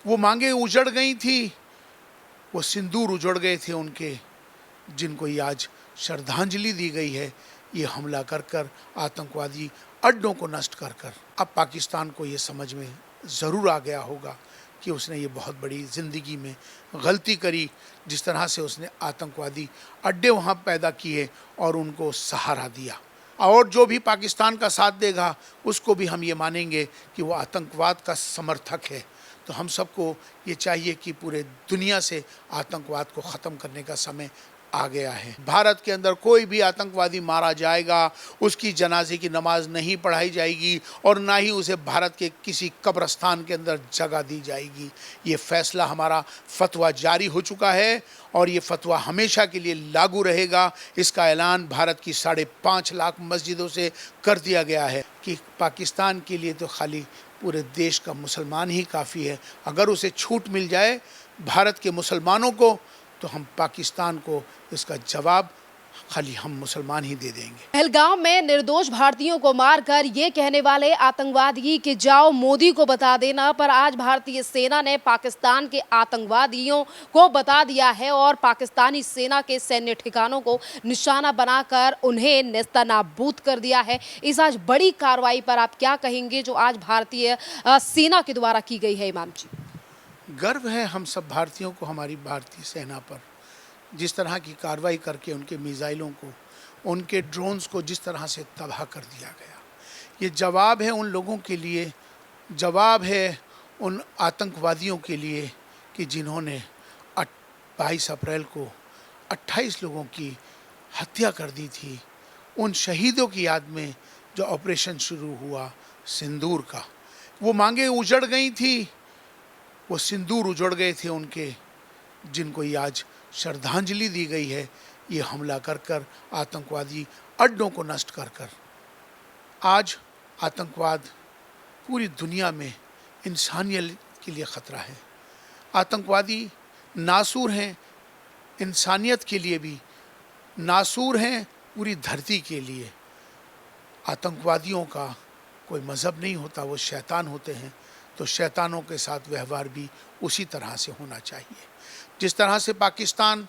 वो मांगे उजड़ गई थी, वो सिंदूर उजड़ गए थे उनके, जिनको ये आज श्रद्धांजलि दी गई है, ये हमला कर कर, आतंकवादी अड्डों को नष्ट कर कर। अब पाकिस्तान को ये समझ में ज़रूर आ गया होगा कि उसने ये बहुत बड़ी ज़िंदगी में गलती करी, जिस तरह से उसने आतंकवादी अड्डे वहाँ पैदा किए और उनको सहारा दिया। और जो भी पाकिस्तान का साथ देगा उसको भी हम ये मानेंगे कि वो आतंकवाद का समर्थक है। तो हम सबको ये चाहिए कि पूरे दुनिया से आतंकवाद को ख़त्म करने का समय आ गया है। भारत के अंदर कोई भी आतंकवादी मारा जाएगा, उसकी जनाजे की नमाज नहीं पढ़ाई जाएगी और ना ही उसे भारत के किसी कब्रस्तान के अंदर जगह दी जाएगी। ये फैसला हमारा फतवा जारी हो चुका है और ये फतवा हमेशा के लिए लागू रहेगा। इसका ऐलान भारत की 5.5 लाख मस्जिदों से कर दिया गया है कि पाकिस्तान के लिए तो खाली पूरे देश का मुसलमान ही काफ़ी है। अगर उसे छूट मिल जाए भारत के मुसलमानों को, तो हम पाकिस्तान को इसका जवाब खाली हम मुसलमान ही दे देंगे। पहलगाम में निर्दोष भारतीयों को मारकर ये कहने वाले आतंकवादी कि जाओ मोदी को बता देना, पर आज भारतीय सेना ने पाकिस्तान के आतंकवादियों को बता दिया है और पाकिस्तानी सेना के सैन्य ठिकानों को निशाना बनाकर उन्हें नेस्तनाबूद कर दिया है। इस आज बड़ी कार्रवाई पर आप क्या कहेंगे जो आज भारतीय सेना के द्वारा की गई है? इमाम जी, गर्व है हम सब भारतीयों को हमारी भारतीय सेना पर, जिस तरह की कार्रवाई करके उनके मिसाइलों को, उनके ड्रोन्स को जिस तरह से तबाह कर दिया गया। ये जवाब है उन लोगों के लिए, जवाब है उन आतंकवादियों के लिए कि जिन्होंने 22 अप्रैल को 28 लोगों की हत्या कर दी थी। उन शहीदों की याद में जो ऑपरेशन शुरू हुआ सिंदूर का, वो मांगे उजड़ गई थी, वो सिंदूर उजड़ गए थे उनके, जिनको ये आज श्रद्धांजलि दी गई है, ये हमला कर कर, आतंकवादी अड्डों को नष्ट कर कर। आज आतंकवाद पूरी दुनिया में इंसानियत के लिए ख़तरा है। आतंकवादी नासूर हैं, इंसानियत के लिए भी नासूर हैं, पूरी धरती के लिए। आतंकवादियों का कोई मज़हब नहीं होता, वो शैतान होते हैं, तो शैतानों के साथ व्यवहार भी उसी तरह से होना चाहिए। जिस तरह से पाकिस्तान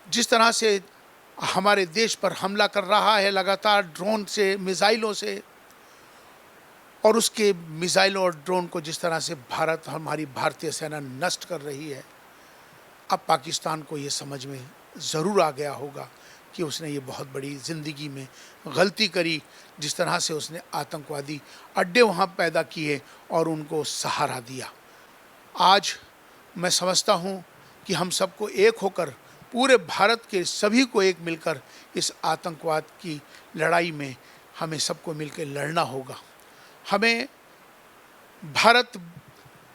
जिस तरह से हमारे देश पर हमला कर रहा है लगातार ड्रोन से, मिसाइलों से, और उसके मिसाइलों और ड्रोन को जिस तरह से हमारी भारतीय सेना नष्ट कर रही है, अब पाकिस्तान को ये समझ में ज़रूर आ गया होगा कि उसने ये बहुत बड़ी ज़िंदगी में गलती करी, जिस तरह से उसने आतंकवादी अड्डे वहाँ पैदा किए और उनको सहारा दिया। आज मैं समझता हूँ कि हम सबको एक होकर, पूरे भारत के सभी को एक मिलकर इस आतंकवाद की लड़ाई में हमें सबको मिलकर लड़ना होगा। हमें भारत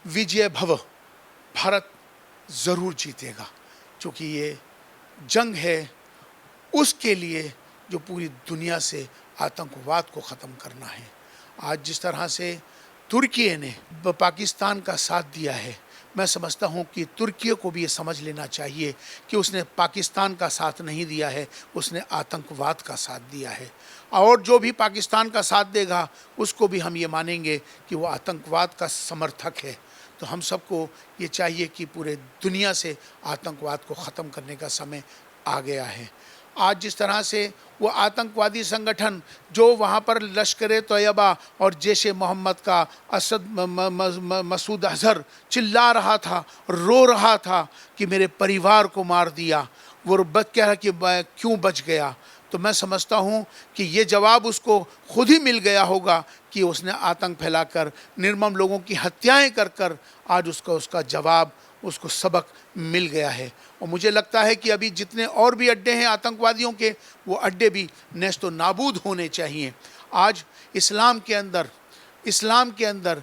विजय भव, भारत ज़रूर जीतेगा, क्योंकि ये जंग है उसके लिए जो पूरी दुनिया से आतंकवाद को ख़त्म करना है। आज जिस तरह से तुर्की ने पाकिस्तान का साथ दिया है, मैं समझता हूँ कि तुर्की को भी ये समझ लेना चाहिए कि उसने पाकिस्तान का साथ नहीं दिया है, उसने आतंकवाद का साथ दिया है। और जो भी पाकिस्तान का साथ देगा उसको भी हम ये मानेंगे कि वो आतंकवाद का समर्थक है। तो हम सबको ये चाहिए कि पूरे दुनिया से आतंकवाद को ख़त्म करने का समय आ गया है। आज जिस तरह से वो आतंकवादी संगठन जो वहाँ पर लश्कर तैयबा और जैश मोहम्मद का असद मसूद अजहर चिल्ला रहा था, रो रहा था कि मेरे परिवार को मार दिया, वो कह रहा कि क्यों बच गया, तो मैं समझता हूँ कि ये जवाब उसको खुद ही मिल गया होगा कि उसने आतंक फैलाकर, निर्मम लोगों की हत्याएं कर कर आज उसका जवाब, उसको सबक मिल गया है। और मुझे लगता है कि अभी जितने और भी अड्डे हैं आतंकवादियों के, वो अड्डे भी नेस्तो नाबूद होने चाहिए। आज इस्लाम के अंदर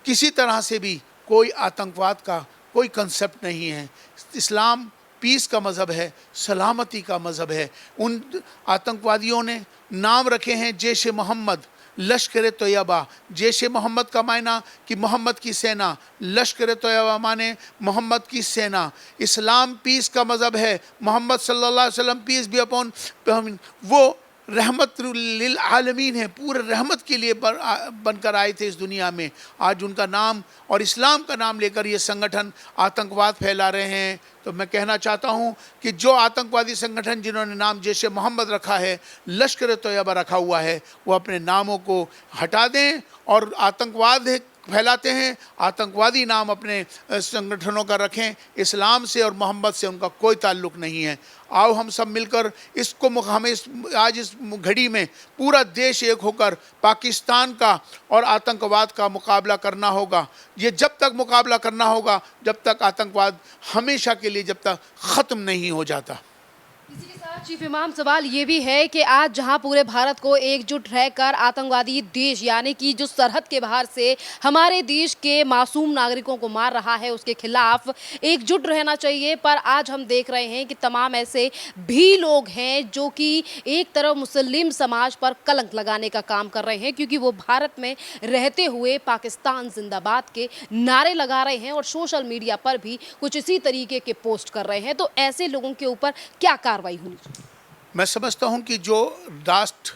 किसी तरह से भी कोई आतंकवाद का कोई कंसेप्ट नहीं है। इस्लाम पीस का मज़हब है, सलामती का मज़हब है। उन आतंकवादियों ने नाम रखे हैं जैश मोहम्मद, लश्कर तैयबा। जैश मोहम्मद का मायना कि मोहम्मद की सेना, लश्कर तैयबा माने मोहम्मद की सेना। इस्लाम पीस का मज़हब है, मोहम्मद सल्लल्लाहु अलैहि वसल्लम पीस बी अपॉन, वो रहमतुल आलमीन है, पूरे रहमत के लिए बनकर आए थे इस दुनिया में। आज उनका नाम और इस्लाम का नाम लेकर ये संगठन आतंकवाद फैला रहे हैं। तो मैं कहना चाहता हूँ कि जो आतंकवादी संगठन जिन्होंने नाम जैश मोहम्मद रखा है, लश्कर तैयबा रखा हुआ है, वो अपने नामों को हटा दें और आतंकवाद फैलाते हैं, आतंकवादी नाम अपने संगठनों का रखें। इस्लाम से और मोहम्मद से उनका कोई ताल्लुक़ नहीं है। आओ हम सब मिलकर इसको हमें आज इस घड़ी में पूरा देश एक होकर पाकिस्तान का और आतंकवाद का मुकाबला करना होगा। ये जब तक मुकाबला करना होगा जब तक आतंकवाद हमेशा के लिए जब तक ख़त्म नहीं हो जाता। इसी के साथ चीफ इमाम सवाल ये भी है कि आज जहां पूरे भारत को एकजुट रहकर आतंकवादी देश यानी कि जो सरहद के बाहर से हमारे देश के मासूम नागरिकों को मार रहा है उसके खिलाफ एकजुट रहना चाहिए, पर आज हम देख रहे हैं कि तमाम ऐसे भी लोग हैं जो कि एक तरफ मुस्लिम समाज पर कलंक लगाने का काम कर रहे हैं, क्योंकि वो भारत में रहते हुए पाकिस्तान जिंदाबाद के नारे लगा रहे हैं और सोशल मीडिया पर भी कुछ इसी तरीके के पोस्ट कर रहे हैं। तो ऐसे लोगों के ऊपर क्या कार्रवाई होनी चाहिए? मैं समझता हूं कि जो राष्ट्र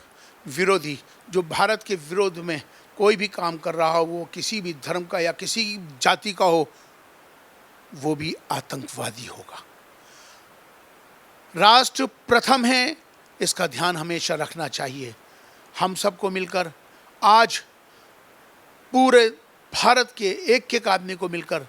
विरोधी, जो भारत के विरोध में कोई भी काम कर रहा हो, वो किसी भी धर्म का या किसी जाति का हो, वो भी आतंकवादी होगा। राष्ट्र प्रथम है, इसका ध्यान हमेशा रखना चाहिए। हम सबको मिलकर आज पूरे भारत के एक आदमी को मिलकर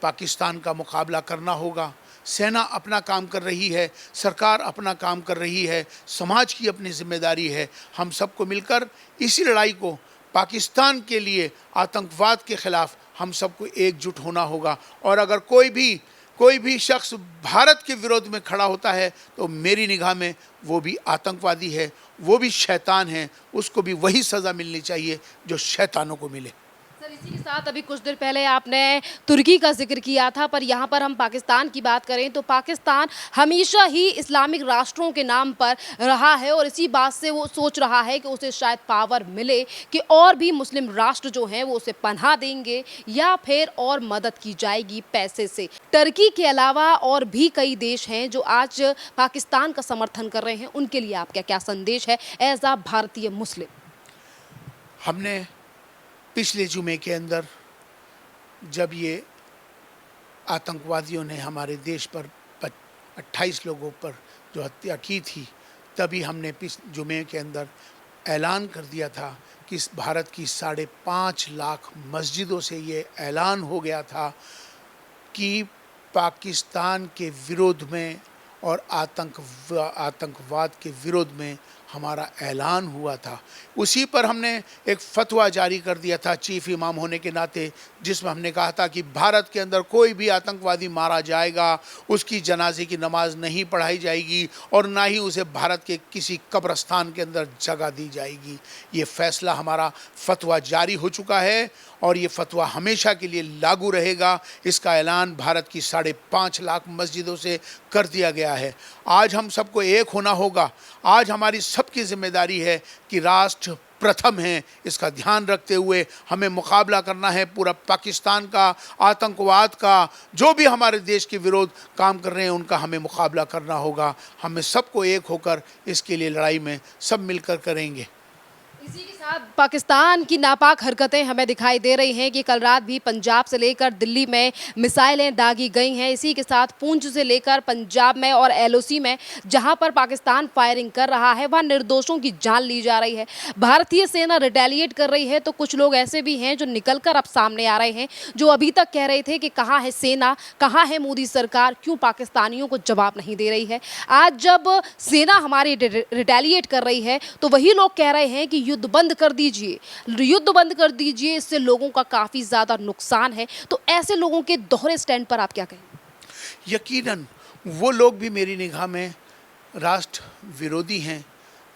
पाकिस्तान का मुकाबला करना होगा। सेना अपना काम कर रही है, सरकार अपना काम कर रही है, समाज की अपनी जिम्मेदारी है। हम सबको मिलकर इसी लड़ाई को पाकिस्तान के लिए आतंकवाद के ख़िलाफ़ हम सबको एकजुट होना होगा। और अगर कोई भी शख्स भारत के विरोध में खड़ा होता है तो मेरी निगाह में वो भी आतंकवादी है, वो भी शैतान है। उसको भी वही सज़ा मिलनी चाहिए जो शैतानों को मिले। सर, इसी के साथ अभी कुछ देर पहले आपने तुर्की का जिक्र किया था, पर यहाँ पर हम पाकिस्तान की बात करें तो पाकिस्तान हमेशा ही इस्लामिक राष्ट्रों के नाम पर रहा है और इसी बात से वो सोच रहा है कि उसे शायद पावर मिले कि और भी मुस्लिम राष्ट्र जो हैं वो उसे पनाह देंगे या फिर और मदद की जाएगी पैसे से। तुर्की के अलावा और भी कई देश हैं जो आज पाकिस्तान का समर्थन कर रहे हैं, उनके लिए आपका क्या संदेश है एज आ भारतीय मुस्लिम? हमने पिछले जुमे के अंदर जब ये आतंकवादियों ने हमारे देश पर 28 लोगों पर जो हत्या की थी, तभी हमने जुमे के अंदर ऐलान कर दिया था कि इस भारत की 5.5 लाख मस्जिदों से ये ऐलान हो गया था कि पाकिस्तान के विरोध में और आतंकवाद के विरोध में हमारा ऐलान हुआ था। उसी पर हमने एक फतवा जारी कर दिया था चीफ इमाम होने के नाते, जिसमें हमने कहा था कि भारत के अंदर कोई भी आतंकवादी मारा जाएगा, उसकी जनाजे की नमाज नहीं पढ़ाई जाएगी और ना ही उसे भारत के किसी कब्रस्तान के अंदर जगह दी जाएगी। ये फ़ैसला हमारा फतवा जारी हो चुका है और ये फतवा हमेशा के लिए लागू रहेगा। इसका ऐलान भारत की 5.5 लाख मस्जिदों से कर दिया गया है। आज हम सबको एक होना होगा। आज हमारी सबकी जिम्मेदारी है कि राष्ट्र प्रथम है, इसका ध्यान रखते हुए हमें मुकाबला करना है पूरा पाकिस्तान का, आतंकवाद का। जो भी हमारे देश के विरोध काम कर रहे हैं उनका हमें मुकाबला करना होगा। हमें सबको एक होकर इसके लिए लड़ाई में सब मिलकर करेंगे। इसी के साथ पाकिस्तान की नापाक हरकतें हमें दिखाई दे रही हैं कि कल रात भी पंजाब से लेकर दिल्ली में मिसाइलें दागी गई हैं। इसी के साथ पुंछ से लेकर पंजाब में और एलओसी में जहां पर पाकिस्तान फायरिंग कर रहा है वहां निर्दोषों की जान ली जा रही है। भारतीय सेना रिटेलिएट कर रही है तो कुछ लोग ऐसे भी हैं जो निकलकर अब सामने आ रहे हैं, जो अभी तक कह रहे थे कि कहाँ है सेना, कहाँ है मोदी सरकार, क्यों पाकिस्तानियों को जवाब नहीं दे रही है। आज जब सेना हमारी रिटेलिएट कर रही है तो वही लोग कह रहे हैं कि युद्ध बंद कर दीजिए, युद्ध बंद कर दीजिए, इससे लोगों का काफ़ी ज़्यादा नुकसान है। तो ऐसे लोगों के दोहरे स्टैंड पर आप क्या कहेंगे? यकीनन वो लोग भी मेरी निगाह में राष्ट्र विरोधी हैं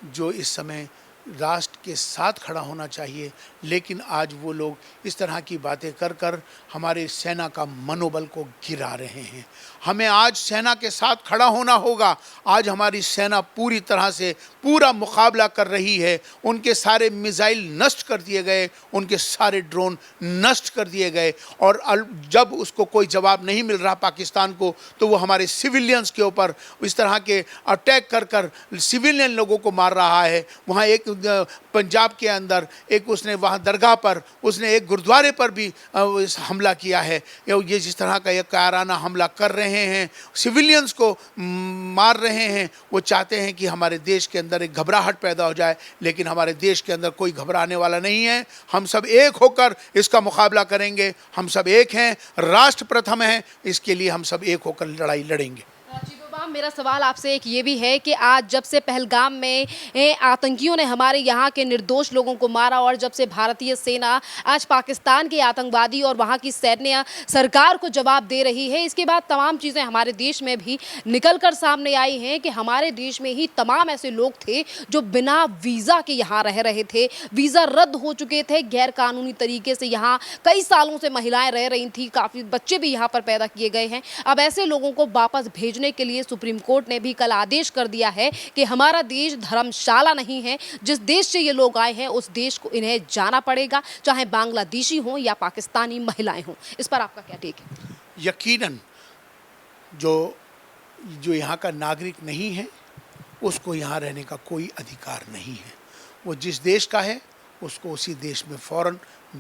जो इस समय राष्ट्र के साथ खड़ा होना चाहिए, लेकिन आज वो लोग इस तरह की बातें कर कर हमारे सेना का मनोबल को गिरा रहे हैं। हमें आज सेना के साथ खड़ा होना होगा। आज हमारी सेना पूरी तरह से पूरा मुकाबला कर रही है। उनके सारे मिसाइल नष्ट कर दिए गए, उनके सारे ड्रोन नष्ट कर दिए गए, और जब उसको कोई जवाब नहीं मिल रहा पाकिस्तान को, तो वो हमारे सिविलियंस के ऊपर इस तरह के अटैक कर कर सिविलियन लोगों को मार रहा है। वहाँ एक पंजाब के अंदर एक उसने वहाँ दरगाह पर, उसने एक गुरुद्वारे पर भी हमला किया है। ये जिस तरह का एक कायराना हमला कर रहे हैं, सिविलियंस को मार रहे हैं, वो चाहते हैं कि हमारे देश के अंदर एक घबराहट पैदा हो जाए, लेकिन हमारे देश के अंदर कोई घबराने वाला नहीं है। हम सब एक होकर इसका मुकाबला करेंगे। हम सब एक हैं, राष्ट्र प्रथम है, इसके लिए हम सब एक होकर लड़ाई लड़ेंगे। मेरा सवाल आपसे एक ये भी है कि आज जब से पहलगाम में आतंकियों ने हमारे यहाँ के निर्दोष लोगों को मारा, और जब से भारतीय सेना आज पाकिस्तान के आतंकवादी और वहाँ की सैन्य सरकार को जवाब दे रही है, इसके बाद तमाम चीज़ें हमारे देश में भी निकल कर सामने आई हैं कि हमारे देश में ही तमाम ऐसे लोग थे जो बिना वीज़ा के यहाँ रह रहे थे, वीज़ा रद्द हो चुके थे, गैर कानूनी तरीके से यहाँ कई सालों से महिलाएं रह रही थी, काफ़ी बच्चे भी यहाँ पर पैदा किए गए हैं। अब ऐसे लोगों को वापस भेजने के लिए सुप्रीम कोर्ट ने भी कल आदेश कर दिया है कि हमारा देश धर्मशाला नहीं है। जिस देश से ये लोग आए हैं उस देश को इन्हें जाना पड़ेगा, चाहे बांग्लादेशी हो या पाकिस्तानी महिलाएं हों। इस पर आपका क्या टेक है? यकीनन जो यहाँ का नागरिक नहीं है उसको यहाँ रहने का कोई अधिकार नहीं है। वो जिस देश का है उसको उसी देश में फ़ौरन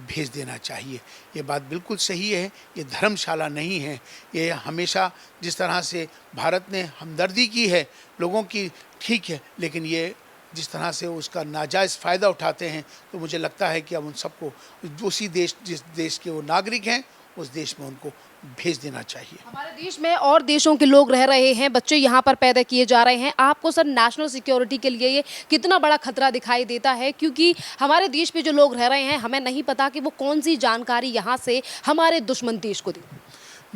भेज देना चाहिए। ये बात बिल्कुल सही है, ये धर्मशाला नहीं है। ये हमेशा जिस तरह से भारत ने हमदर्दी की है लोगों की, ठीक है, लेकिन ये जिस तरह से उसका नाजायज़ फ़ायदा उठाते हैं, तो मुझे लगता है कि अब उन सबको उसी देश, जिस देश के वो नागरिक हैं, उस देश में उनको भेज देना चाहिए। हमारे देश में और देशों के लोग रह रहे हैं, बच्चे यहाँ पर पैदा किए जा रहे हैं। आपको सर नेशनल सिक्योरिटी के लिए ये कितना बड़ा खतरा दिखाई देता है? क्योंकि हमारे देश पे जो लोग रह रहे हैं, हमें नहीं पता कि वो कौन सी जानकारी यहाँ से हमारे दुश्मन देश को दें।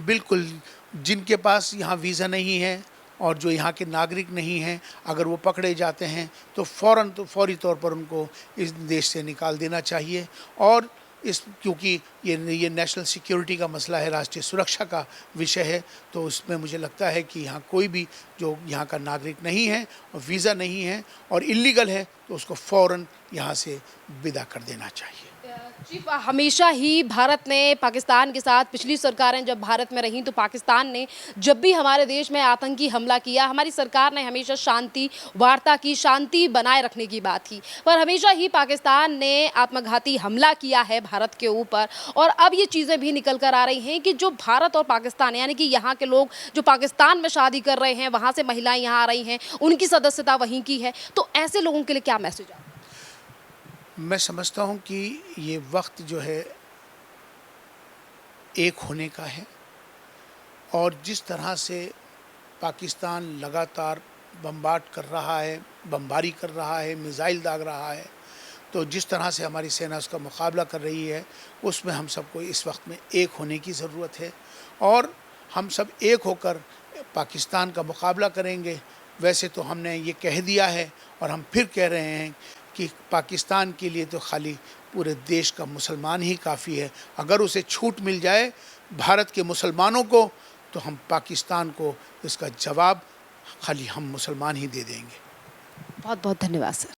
बिल्कुल, जिनके पास यहाँ वीज़ा नहीं है और जो यहाँ के नागरिक नहीं हैं, अगर वो पकड़े जाते हैं तो फौरी तौर पर उनको इस देश से निकाल देना चाहिए। और क्योंकि ये नेशनल सिक्योरिटी का मसला है, राष्ट्रीय सुरक्षा का विषय है, तो उसमें मुझे लगता है कि यहाँ कोई भी जो यहाँ का नागरिक नहीं है और वीज़ा नहीं है और इल्लीगल है, तो उसको फ़ौरन यहाँ से विदा कर देना चाहिए। चीफ, हमेशा ही भारत ने पाकिस्तान के साथ, पिछली सरकारें जब भारत में रहीं तो पाकिस्तान ने जब भी हमारे देश में आतंकी हमला किया, हमारी सरकार ने हमेशा शांति वार्ता की, शांति बनाए रखने की बात की, पर हमेशा ही पाकिस्तान ने आत्मघाती हमला किया है भारत के ऊपर। और अब ये चीज़ें भी निकल कर आ रही हैं कि जो भारत और पाकिस्तान, यानी कि यहाँ के लोग जो पाकिस्तान में शादी कर रहे हैं, वहाँ से महिलाएँ यहाँ आ रही हैं, उनकी सदस्यता वहीं की है, तो ऐसे लोगों के लिए क्या मैसेज है? मैं समझता हूँ कि ये वक्त जो है एक होने का है, और जिस तरह से पाकिस्तान लगातार बम्बार्ड कर रहा है, बमबारी कर रहा है, मिसाइल दाग रहा है, तो जिस तरह से हमारी सेना उसका मुकाबला कर रही है, उसमें हम सबको इस वक्त में एक होने की ज़रूरत है, और हम सब एक होकर पाकिस्तान का मुकाबला करेंगे। वैसे तो हमने ये कह दिया है और हम फिर कह रहे हैं कि पाकिस्तान के लिए तो खाली पूरे देश का मुसलमान ही काफ़ी है। अगर उसे छूट मिल जाए भारत के मुसलमानों को, तो हम पाकिस्तान को इसका जवाब खाली हम मुसलमान ही दे देंगे। बहुत बहुत धन्यवाद सर।